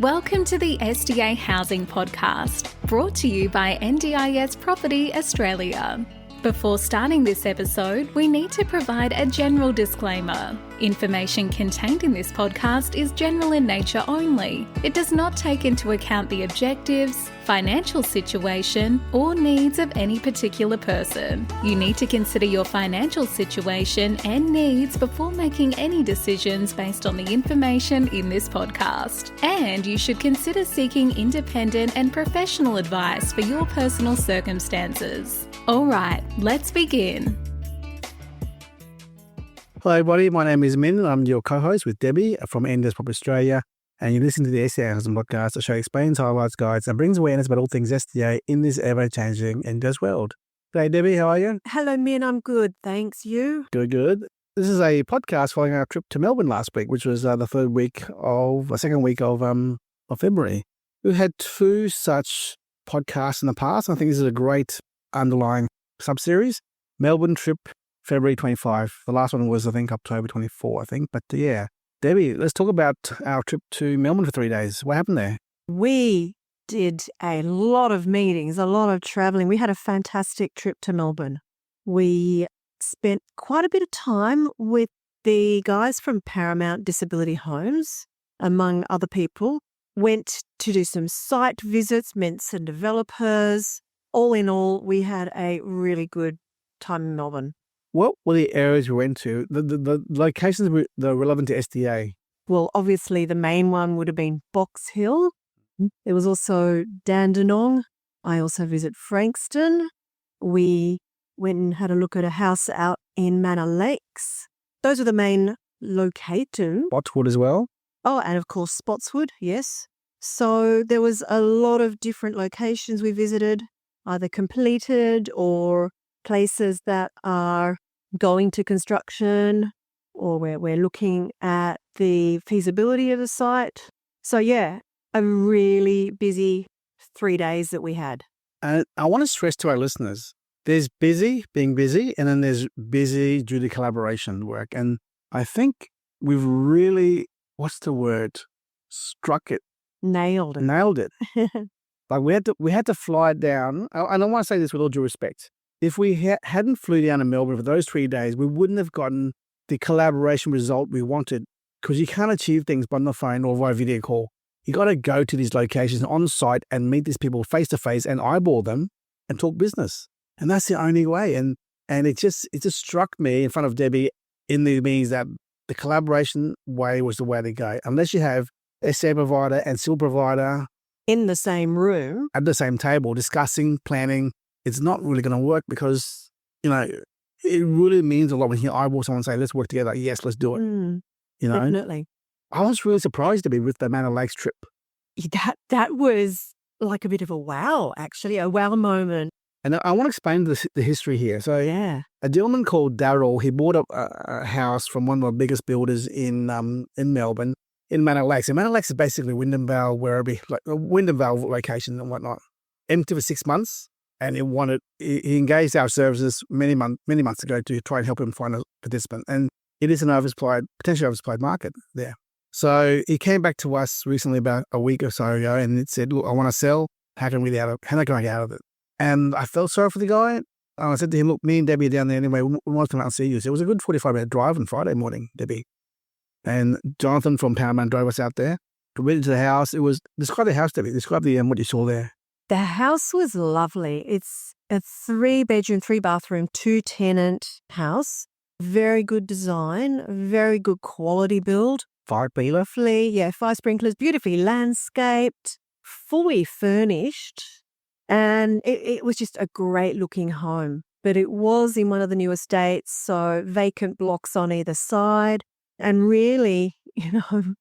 Welcome to the SDA Housing Podcast, brought to you by NDIS Property Australia. Before starting this episode, we need to provide a general disclaimer. Information contained in this podcast is general in nature only. It does not take into account the objectives, financial situation, or needs of any particular person. You need to consider your financial situation and needs before making any decisions based on the information in this podcast. And you should consider seeking independent and professional advice for your personal circumstances. All right, let's begin. Hello everybody, my name is Minh and I'm your co-host with Debbie from NDIS Property Australia, and you're listening to the SDA Housing Podcast, a show that explains, highlights, guides and brings awareness about all things SDA in this ever-changing NDIS world. Hey Debbie, how are you? Hello Minh, I'm good, thanks. You? Good. This is a podcast following our trip to Melbourne last week, which was the second week of February. We've had two such podcasts in the past, and I think this is a great underlying sub-series. Melbourne trip, February 25. The last one was, I think, October 24, I think. But yeah, Debbie, let's talk about our trip to Melbourne for 3 days. What happened there? We did a lot of meetings, a lot of travelling. We had a fantastic trip to Melbourne. We spent quite a bit of time with the guys from Paramount Disability Homes, among other people. Went to do some site visits, met some developers. All in all, we had a really good time in Melbourne. What were the areas we went to? The locations that are relevant to SDA? Well, obviously the main one would have been Box Hill. There was also Dandenong. I also visited Frankston. We went and had a look at a house out in Manor Lakes. Those are the main locations. Spotswood as well? Oh, and of course Spotswood, yes. So there was a lot of different locations we visited, either completed or places that are going to construction, or where we're looking at the feasibility of the site. So yeah, a really busy 3 days that we had. And I want to stress to our listeners, there's busy, being busy, and then there's busy due to collaboration work. And I think we've really, struck it. Nailed it. Like we had to fly down. And I want to say this with all due respect. If we hadn't flew down to Melbourne for those 3 days, we wouldn't have gotten the collaboration result we wanted, because you can't achieve things by the phone or via video call. You got to go to these locations on site and meet these people face to face and eyeball them and talk business. And that's the only way. And it just struck me in front of Debbie in the meetings that the collaboration way was the way to go. Unless you have SDA provider and civil provider in the same room, at the same table, discussing, planning, it's not really going to work, because, it really means a lot when you eyeball someone and say, let's work together. Yes, let's do it. Definitely. I was really surprised to be with the Manor Lakes trip. That was like a bit of a wow, actually, a wow moment. And I want to explain the history here. So yeah, a gentleman called Daryl, he bought up a house from one of the biggest builders in Melbourne, in Manor Lakes. And Manor Lakes is basically Wyndham Vale, like a Wyndham Vale location and whatnot. Empty for 6 months. And he engaged our services many months ago to try and help him find a participant. And it is an potentially oversupplied market there. So he came back to us recently about a week or so ago and it said, look, I want to sell. How can I get out of it? And I felt sorry for the guy. And I said to him, look, me and Debbie are down there anyway. We want to come out and see you. So it was a good 45-minute drive on Friday morning, Debbie. And Jonathan from Paramount drove us out there. We went into the house. Describe the house, Debbie. Describe what you saw there. The house was lovely. It's a 3-bedroom, 3-bathroom, 2-tenant house. Very good design, very good quality build. Fire sprinklers. Fire sprinklers, beautifully landscaped, fully furnished. And it was just a great looking home. But it was in one of the new estates, so vacant blocks on either side, and really,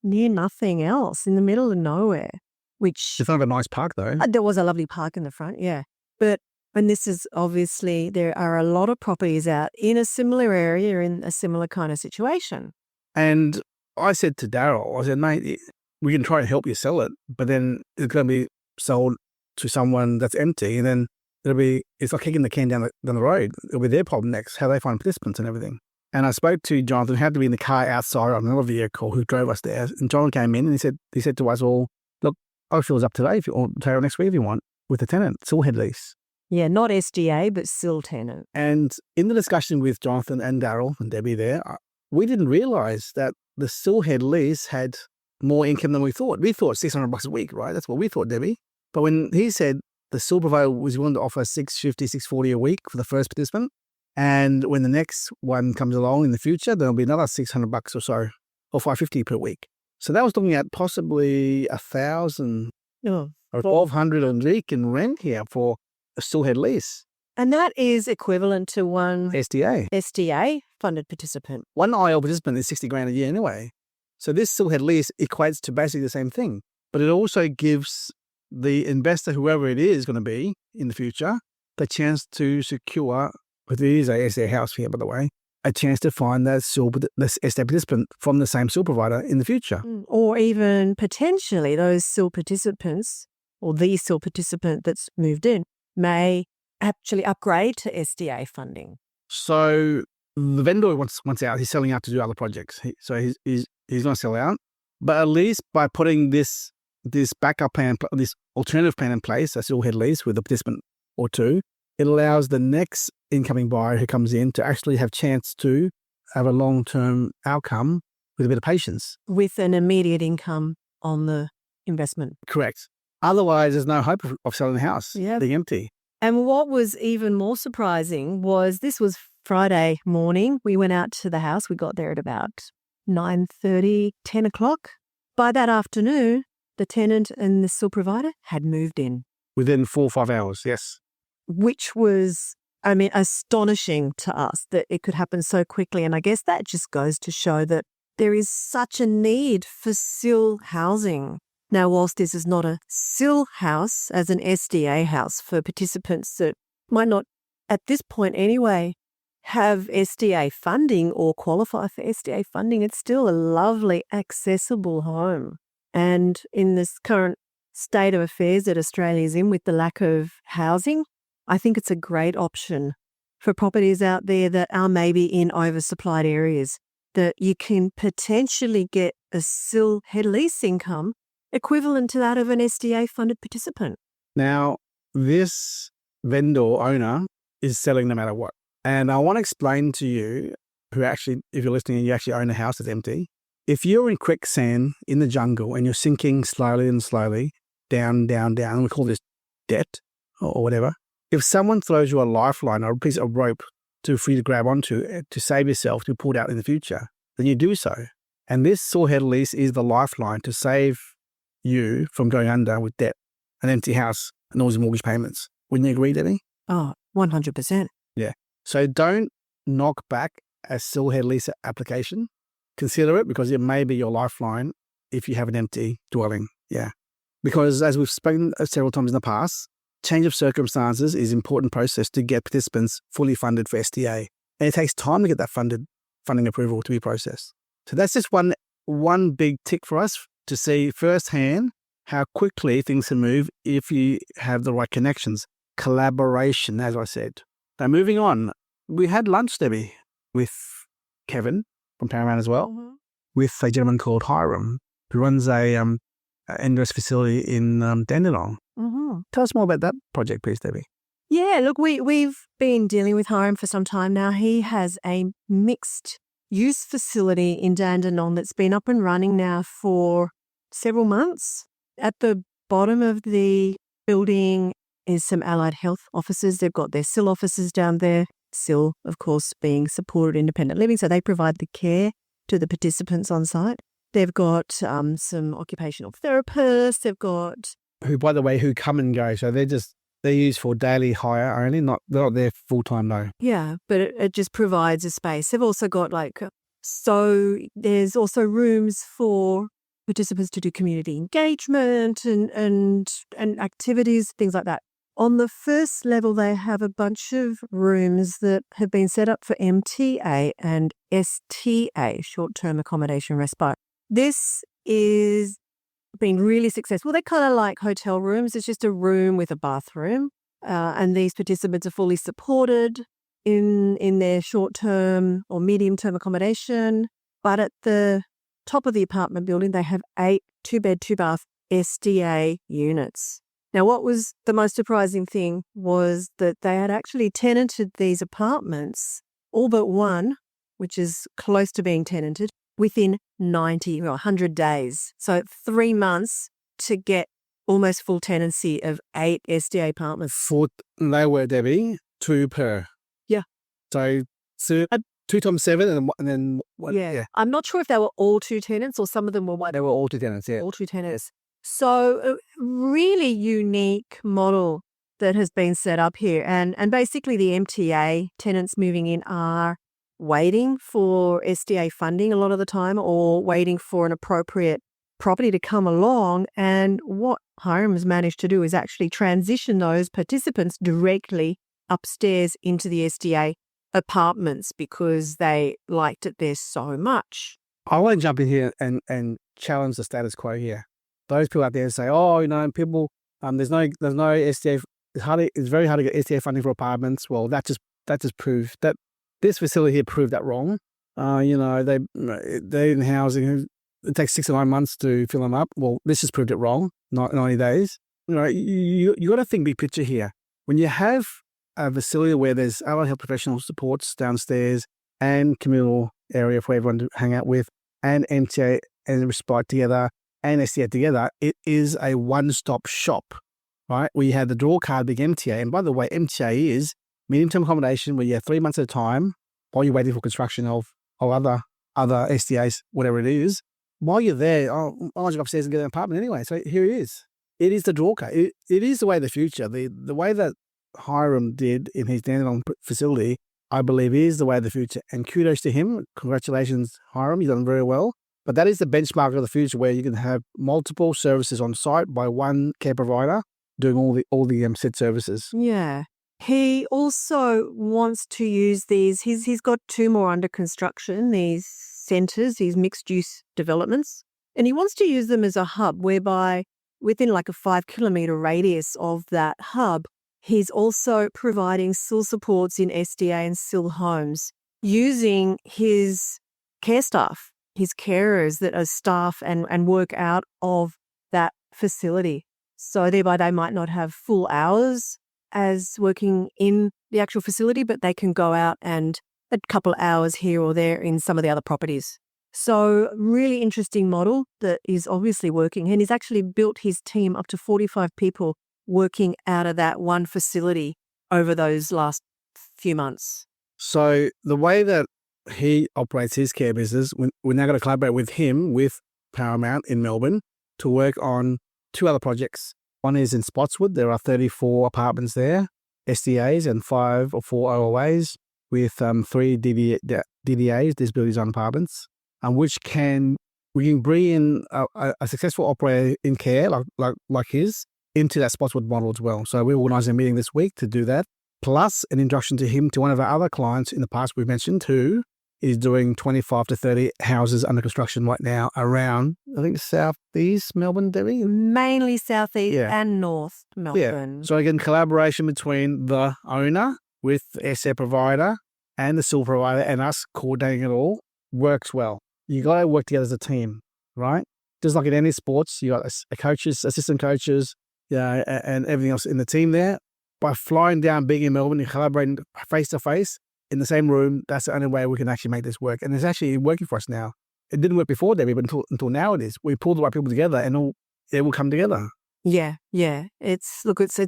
near nothing else, in the middle of nowhere. Which it's not a nice park though. There was a lovely park in the front, yeah. And this is obviously, there are a lot of properties out in a similar area, in a similar kind of situation. And I said to Daryl, I said, mate, we can try and help you sell it, but then it's going to be sold to someone that's empty, and then it's like kicking the can down the road. It'll be their problem next, how they find participants and everything. And I spoke to Jonathan, who had to be in the car outside on another vehicle, who drove us there. And John came in and he said to us all, look, I'll fill it up today or today or next week if you want with the tenant, still head lease. Yeah, not SDA, but still tenant. And in the discussion with Jonathan and Daryl and Debbie there, we didn't realise that the still head lease had more income than we thought. We thought $600 a week, right? That's what we thought, Debbie. But when he said the still provider was willing to offer $650, $640 a week for the first participant, and when the next one comes along in the future, there'll be another $600 or so, or $550 per week. So that was looking at possibly $1,000 or $1,200 a week in rent here for a still head lease. And that is equivalent to one SDA funded participant. One IL participant is $60,000 a year anyway. So this still head lease equates to basically the same thing. But it also gives the investor, whoever it is going to be in the future, the chance to secure, because it is a SDA house here, by the way, a chance to find that SDA participant from the same still provider in the future. Or even potentially those still participants or the still participant that's moved in may actually upgrade to SDA funding. So the vendor wants out. He's selling out to do other projects. He's going to sell out. But at least by putting this backup plan, this alternative plan in place, a still head lease with a participant or two, it allows the next incoming buyer who comes in to actually have chance to have a long-term outcome with a bit of patience. With an immediate income on the investment. Correct. Otherwise, there's no hope of selling the house being empty. And what was even more surprising was this was Friday morning. We went out to the house. We got there at about 9:30, 10 o'clock. By that afternoon, the tenant and the still provider had moved in. Within 4 or 5 hours, yes. Which was, astonishing to us that it could happen so quickly. And I guess that just goes to show that there is such a need for SIL housing. Now, whilst this is not a SIL house as an SDA house for participants that might not, at this point anyway, have SDA funding or qualify for SDA funding, it's still a lovely, accessible home. And in this current state of affairs that Australia is in with the lack of housing, I think it's a great option for properties out there that are maybe in oversupplied areas, that you can potentially get a SIL head lease income equivalent to that of an SDA funded participant. Now, this vendor owner is selling no matter what. And I want to explain to you, who actually, if you're listening and you actually own a house that's empty, if you're in quicksand in the jungle and you're sinking slowly and slowly down, we call this debt or whatever, if someone throws you a lifeline or a piece of rope for you to grab onto to save yourself, to be pulled out in the future, then you do so. And this SIL head lease is the lifeline to save you from going under with debt, an empty house, and all these mortgage payments. Wouldn't you agree, Debbie? Oh, 100%. Yeah. So don't knock back a SIL head lease application. Consider it, because it may be your lifeline if you have an empty dwelling. Yeah. Because as we've spoken several times in the past, change of circumstances is an important process to get participants fully funded for SDA. And it takes time to get that funding approval to be processed. So that's just one big tick for us to see firsthand how quickly things can move if you have the right connections. Collaboration, as I said. Now, moving on, we had lunch, Debbie, with Kevin from Paramount as well, with a gentleman called Hiram, who runs a NRS facility in Dandenong. Tell us more about that project, please, Debbie. Yeah, look, we've been dealing with Hiram for some time now. He has a mixed use facility in Dandenong that's been up and running now for several months. At the bottom of the building is some allied health offices. They've got their SIL offices down there. SIL, of course, being supported independent living, so they provide the care to the participants on site. They've got some occupational therapists. They've got who, by the way, who come and go. So they're used for daily hire only, they're not there full time though. Yeah, but it just provides a space. They've also got so there's also rooms for participants to do community engagement and activities, things like that. On the first level, they have a bunch of rooms that have been set up for MTA and STA, short-term accommodation respite. This is been really successful. They're kind of like hotel rooms. It's just a room with a bathroom, and these participants are fully supported in their short-term or medium-term accommodation. But at the top of the apartment building, they have 8 2-bed, 2-bath SDA units. Now, what was the most surprising thing was that they had actually tenanted these apartments, all but one, which is close to being tenanted, within 90 or 100 days. So 3 months to get almost full tenancy of 8 SDA apartments. They were, Debbie, 2 per. Yeah. So 2 times 7 and then what? Yeah. I'm not sure if they were all 2 tenants or some of them were one. They were all 2 tenants, yeah. All 2 tenants. So a really unique model that has been set up here. And basically the MTA tenants moving in are waiting for SDA funding a lot of the time or waiting for an appropriate property to come along. And what Hiram's managed to do is actually transition those participants directly upstairs into the SDA apartments because they liked it there so much. I want to jump in here and challenge the status quo here. Those people out there say, oh, people, there's no SDA. It's very hard to get SDA funding for apartments. Well, that just proved that this facility here proved that wrong. They're in housing. It takes 6 to 9 months to fill them up. Well, this just proved it wrong. 90 days. You got to think big picture here. When you have a facility where there's allied health professional supports downstairs and communal area for everyone to hang out with, and MTA and Respite together, and SDA together, it is a one-stop shop, right? Where you have the draw card, big MTA. And by the way, MTA is medium-term accommodation where you have 3 months at a time while you're waiting for construction of other SDAs, whatever it is. While you're there, I'll just go upstairs and get an apartment anyway. So here it is. It is the draw card. It is the way of the future. The way that Hiram did in his Dandenong facility, I believe is the way of the future. And kudos to him. Congratulations, Hiram. You've done very well. But that is the benchmark of the future where you can have multiple services on site by one care provider doing all the said services. Yeah. He also wants to use these. He's got 2 more under construction, these centres, these mixed-use developments. And he wants to use them as a hub whereby within like a 5-kilometre radius of that hub, he's also providing SIL supports in SDA and SIL homes using his care staff, his carers that are staff and work out of that facility. So thereby they might not have full hours as working in the actual facility, but they can go out and a couple of hours here or there in some of the other properties. So really interesting model that is obviously working. And he's actually built his team up to 45 people working out of that one facility over those last few months. So the way that he operates his care business, we're now going to collaborate with him, with Paramount in Melbourne, to work on 2 other projects. One is in Spotswood. There are 34 apartments there, SDAs, and 5 or 4 OOAs with 3 DDAs, disability design apartments, we can bring in a successful operator in care like his into that Spotswood model as well. So we're organising a meeting this week to do that, plus an introduction to him to one of our other clients in the past we've mentioned who is doing 25 to 30 houses under construction right now around, I think, southeast Melbourne, Debbie? Mainly southeast and north Melbourne. Yeah. So again, collaboration between the owner with the SDA provider and the SIL provider and us coordinating it all works well. You got to work together as a team, right? Just like in any sports, you got coaches, assistant coaches, and everything else in the team there. By flying down big in Melbourne and collaborating face to face in the same room, that's the only way we can actually make this work. And it's actually working for us now. It didn't work before, Debbie, but until now it is. We pulled the right people together and it will come together. Yeah. It's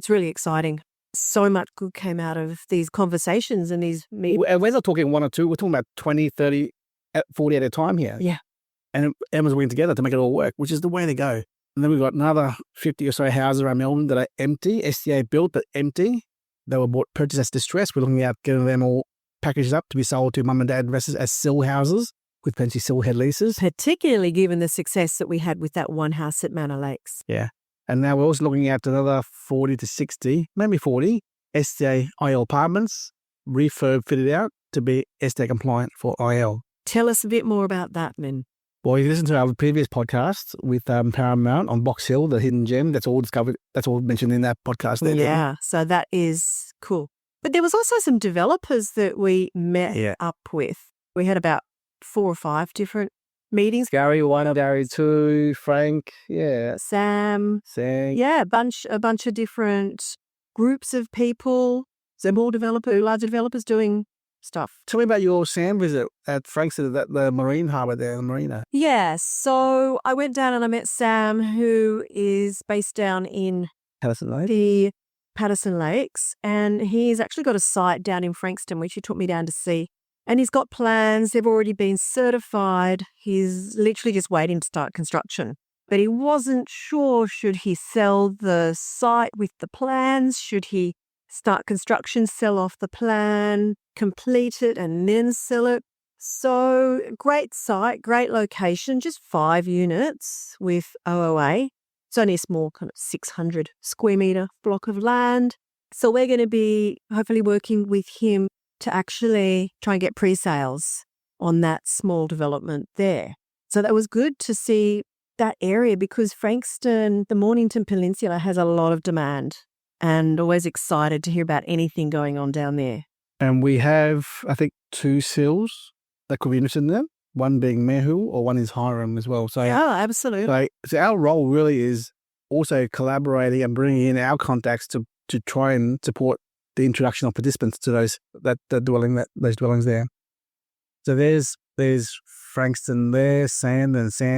really exciting. So much good came out of these conversations and these meetings. We're not talking 1 or 2. We're talking about 20, 30, 40 at a time here. Yeah. And everyone's working together to make it all work, which is the way to go. And then we've got another 50 or so houses around Melbourne that are empty, SDA built but empty. They were purchased as distressed. We're looking at getting them all packaged up to be sold to mum and dad investors as SIL houses with plenty SIL head leases. Particularly given the success that we had with that one house at Manor Lakes. Yeah. And now we're also looking at another 40 to 60, maybe 40 SDA IL apartments, refurb fitted out to be SDA compliant for IL. Tell us a bit more about that, Min. Well, you listen to our previous podcast with Paramount on Box Hill, the hidden gem. That's all discovered. That's all mentioned in that podcast. There, yeah, so that is cool. But there was also some developers that we met up with. We had about 4 or 5 different meetings. Gary 1, Gary 2, Frank, yeah. Sam. Yeah, a bunch of different groups of people, small developers, larger developers doing stuff. Tell me about your Sam visit at Frankston, at the marine harbour there, the marina. Yeah, so I went down and I met Sam, who is based down in Patterson Lake. the Patterson Lakes, and he's actually got a site down in Frankston, which he took me down to see. And he's got plans. They've already been certified. He's literally just waiting to start construction. But he wasn't sure, should he sell the site with the plans? Should he start construction, sell off the plan, complete it, and then sell it? So great site, great location, just 5 units with OOA. It's only a small kind of 600 square metre block of land. So we're going to be hopefully working with him to actually try and get pre-sales on that small development there. So that was good to see that area, because Frankston, the Mornington Peninsula, has a lot of demand, and always excited to hear about anything going on down there. And we have, I think, 2 sills that could be interested in them, one being Mehu or one is Hiram as well. So, absolutely. So our role really is also collaborating and bringing in our contacts to try and support the introduction of participants to those dwellings there. So there's Frankston there, Sam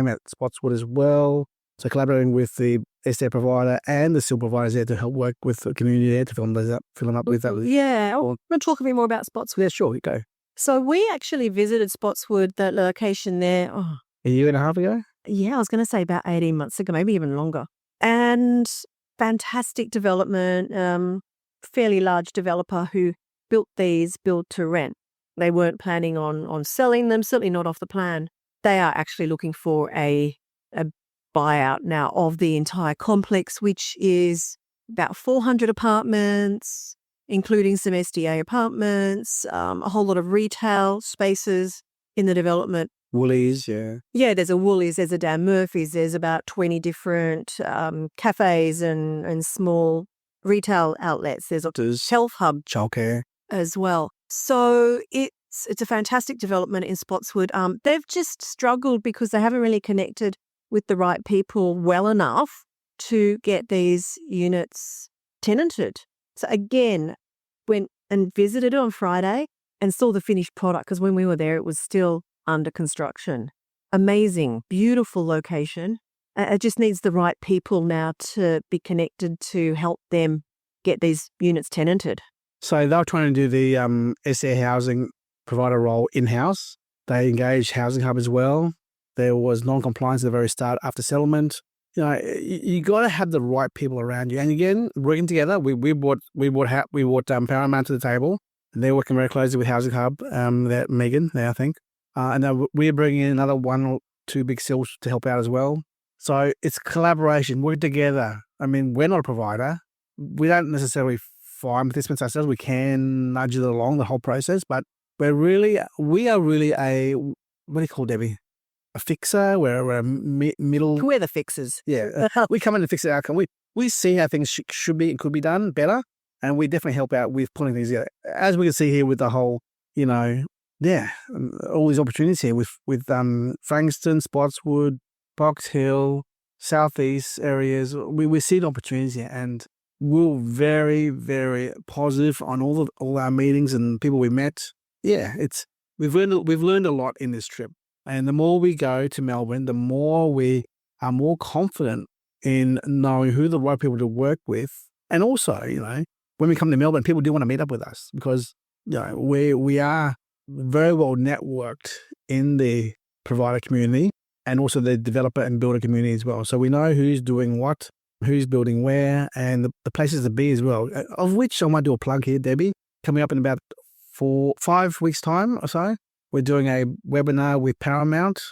at Spotswood as well. So collaborating with the SDA provider and the SIL providers there to help work with the community there to fill them up with that. Yeah, I'm going to talk a bit more about Spotswood. Yeah, sure, you go. So we actually visited Spotswood, that location there, a year and a half ago? Yeah, I was going to say about 18 months ago, maybe even longer. And fantastic development, fairly large developer who built these build to rent. They weren't planning on selling them, certainly not off the plan. They are actually looking for a buyout now of the entire complex, which is about 400 apartments, including some SDA apartments, a whole lot of retail spaces in the development. Woolies, yeah. Yeah, there's a Woolies, there's a Dan Murphy's, there's about 20 different cafes and small retail outlets. There's a health hub childcare as well. So it's a fantastic development in Spotswood. They've just struggled because they haven't really connected with the right people well enough to get these units tenanted. So again, went and visited on Friday and saw the finished product, because when we were there, it was still under construction. Amazing, beautiful location. It just needs the right people now to be connected to help them get these units tenanted. So they were trying to do the SDA housing provider role in-house. They engaged Housing Hub as well. There was non-compliance at the very start after settlement. You know, you got to have the right people around you. And again, working together, we brought Paramount to the table. And they're working very closely with Housing Hub, Megan there, I think. And then we're bringing in another 1 or 2 big SILs to help out as well. So it's collaboration, work together. I mean, we're not a provider. We don't necessarily find participants ourselves. We can nudge it along the whole process, but we are really a, what do you call it, Debbie? A fixer. We're a middle. We're the fixers. Yeah. We come in and fix the outcome. We see how things should be and could be done better, and we definitely help out with pulling things together. As we can see here with the whole, all these opportunities here with Frankston, Spotswood, Box Hill, Southeast areas. We see the opportunities here, and we're very, very positive on all our meetings and people we met. Yeah, we've learned a lot in this trip. And the more we go to Melbourne, the more we are more confident in knowing who the right people to work with. And also, when we come to Melbourne, people do want to meet up with us because, we are very well networked in the provider community and also the developer and builder community as well. So we know who's doing what, who's building where, and the places to be as well, of which I might do a plug here, Debbie. Coming up in about 5 weeks' time or so, we're doing a webinar with Paramount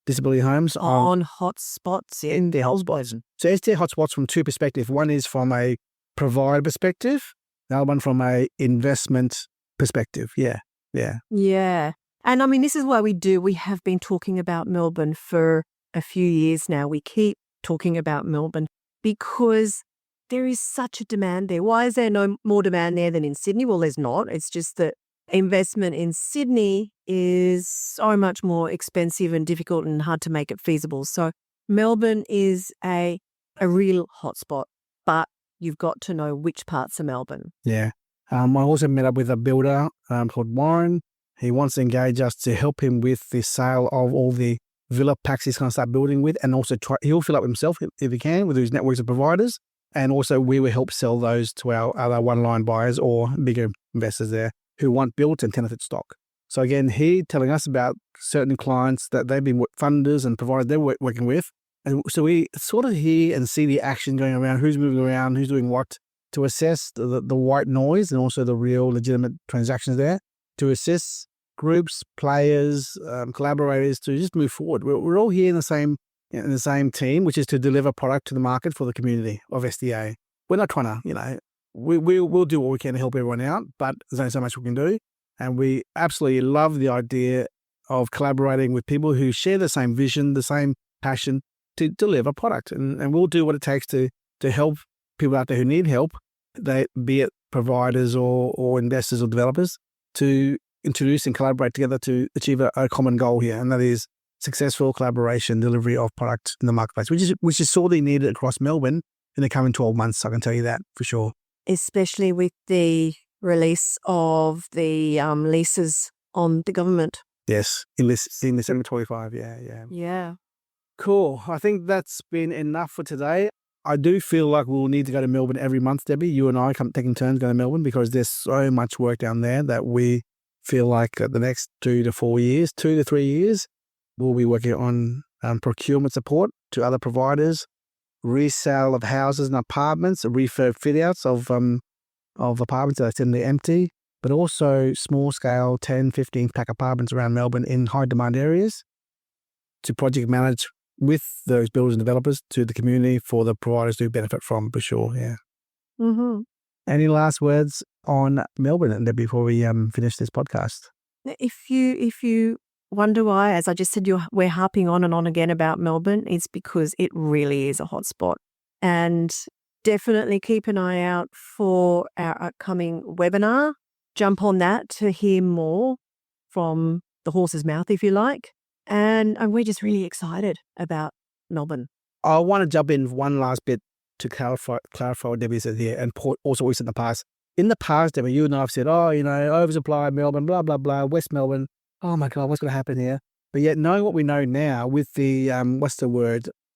Disability Homes on hotspots in the hotspots. So SDA Hotspots from 2 perspectives. One is from a provider perspective, the other one from a investment perspective. Yeah. And I mean, this is why we have been talking about Melbourne for a few years now. We keep talking about Melbourne because there is such a demand there. Why is there no more demand there than in Sydney? Well, there's not. It's just that investment in Sydney is so much more expensive and difficult and hard to make it feasible. So Melbourne is a real hotspot, but you've got to know which parts of Melbourne. Yeah. I also met up with a builder called Warren. He wants to engage us to help him with the sale of all the villa packs he's going to start building with, and also he'll fill up himself if he can with his networks of providers. And also we will help sell those to our other one-line buyers or bigger investors there who want built and tenanted stock. So again, he telling us about certain clients that they've been funders and providers they're working with. And so we sort of hear and see the action going around, who's moving around, who's doing what, to assess the white noise and also the real legitimate transactions there, to assess groups, players, collaborators to just move forward. We're all here in the same team, which is to deliver product to the market for the community of SDA. We're not trying to, we'll do what we can to help everyone out, but there's only so much we can do. And we absolutely love the idea of collaborating with people who share the same vision, the same passion to deliver product. And we'll do what it takes to help people out there who need help, be it providers or investors or developers, to introduce and collaborate together to achieve a common goal here. And that is successful collaboration, delivery of product in the marketplace, which is sorely needed across Melbourne in the coming 12 months. I can tell you that for sure. Especially with the release of the leases on the government. Yes, in December 25. Yeah. Cool. I think that's been enough for today. I do feel like we'll need to go to Melbourne every month, Debbie. You and I taking turns going to Melbourne because there's so much work down there that we feel like the next 2 to 3 years, we'll be working on procurement support to other providers, resale of houses and apartments, refurb fit-outs of apartments that are suddenly empty, but also small-scale 10, 15-pack apartments around Melbourne in high-demand areas to project manage with those builders and developers to the community for the providers to benefit from, for sure, yeah. Mm-hmm. Any last words on Melbourne before we finish this podcast? If you wonder why, as I just said, we're harping on and on again about Melbourne, it's because it really is a hotspot. And definitely keep an eye out for our upcoming webinar. Jump on that to hear more from the horse's mouth, if you like. And we're just really excited about Melbourne. I want to jump in one last bit to clarify what Debbie said here, and also what we said in the past. In the past, Debbie, you and I have said, oversupply Melbourne, blah, blah, blah, West Melbourne. Oh my God, what's going to happen here? But yet knowing what we know now with the,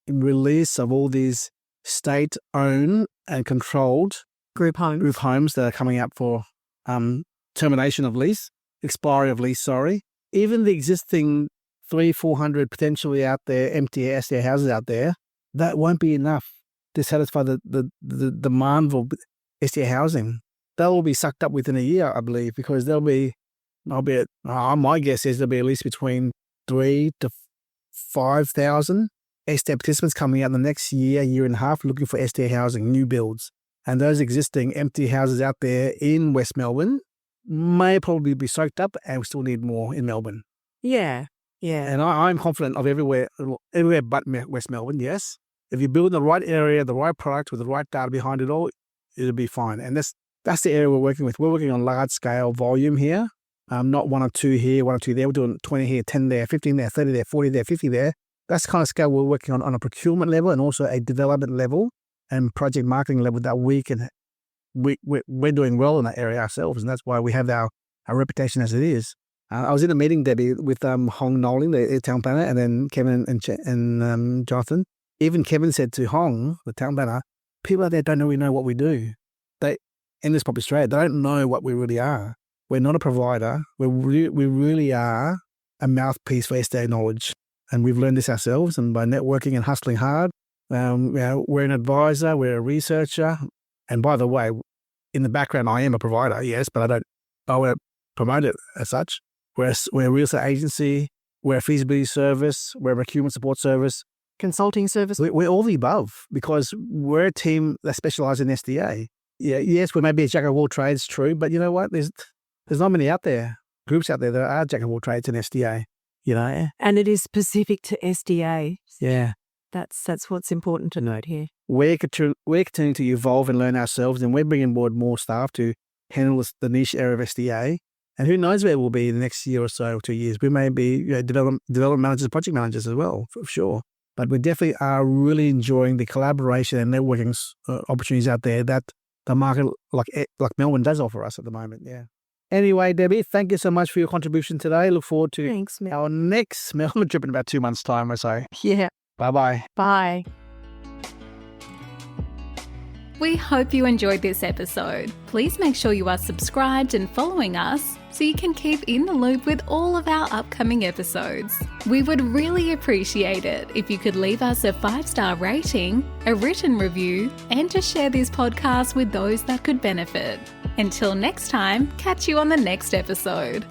release of all these state-owned and controlled group homes that are coming up for termination of lease, expiry of lease, even the existing 300-400 potentially out there, empty SDA houses out there, that won't be enough to satisfy the demand for SDA housing. They'll be sucked up within a year, I believe, because my guess is there'll be at least between 3,000 to 5,000 SDA participants coming out in the next year and a half looking for SDA housing, new builds. And those existing empty houses out there in West Melbourne may probably be soaked up, and we still need more in Melbourne. Yeah. And I'm confident of everywhere but West Melbourne, yes. If you build in the right area, the right product with the right data behind it all, it'll be fine. And that's the area we're working with. We're working on large scale volume here, not 1 or 2 here, 1 or 2 there. We're doing 20 here, 10 there, 15 there, 30 there, 40 there, 50 there. That's the kind of scale we're working on a procurement level and also a development level and project marketing level that we're doing well in that area ourselves. And that's why we have our reputation as it is. I was in a meeting, Debbie, with Hong Noling, the town planner, and then Kevin and Jonathan. Even Kevin said to Hong, the town planner, people out there don't really know what we do. In this pop Australia, they don't know what we really are. We're not a provider. We really are a mouthpiece for SDA knowledge. And we've learned this ourselves. And by networking and hustling hard, we're an advisor, we're a researcher. And by the way, in the background, I am a provider, yes, but I won't promote it as such. We're a real estate agency, we're a feasibility service, we're a procurement support service. Consulting service. We're all the above because we're a team that specialises in SDA. Yeah, yes, we may be a jack of all trades, true, but you know what? There's not many out there, groups out there that are jack of all trades in SDA, And it is specific to SDA. Yeah. That's what's important to note here. We're continuing to evolve and learn ourselves, and we're bringing on board more staff to handle the niche area of SDA. And who knows where we'll be in the next year or so, or 2 years. We may be development managers, project managers as well, for sure. But we definitely are really enjoying the collaboration and networking opportunities out there that the market like Melbourne does offer us at the moment. Yeah. Anyway, Debbie, thank you so much for your contribution today. Look forward to our next Melbourne trip in about 2 months' time or so. Yeah. Bye-bye. Bye. We hope you enjoyed this episode. Please make sure you are subscribed and following us so you can keep in the loop with all of our upcoming episodes. We would really appreciate it if you could leave us a 5-star rating, a written review, and to share this podcast with those that could benefit. Until next time, catch you on the next episode.